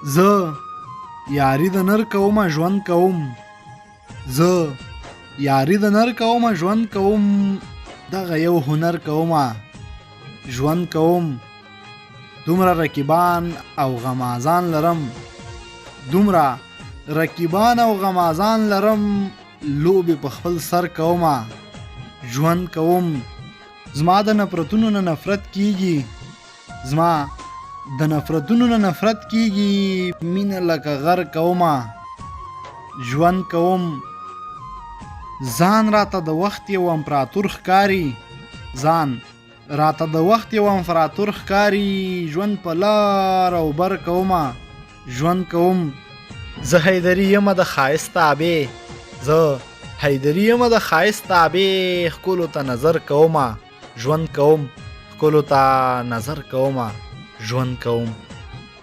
زه یاری د نر کوم ژوند کوم، زه یاری د نر کوم ژوند کوم، دغه یو هنر کومه ژوند کوم. دومره رقیبان او غمازان لرم، دومره رقیبان او غمازان لرم، لوبې په خپل سر کومه ژوند کوم. زما د نفرتونو نه نفرت کیږي، زما د نفرتونو نه نفرت کیږي، مینه لکه غر کومه ژوند کوم. ځان راته د وخت یو امپراتور ښکاري، ځان راته د وخت یو امپراتور ښکاري، ژوند په لار او بر کومه ژوند کوم. زه حیدري یم د ښایست تابع، زه حیدري یم د ښایست تابع، ښکلو ته نظر کومه ژوند کوم، ښکلو ته نظر کومه ژوند کوم.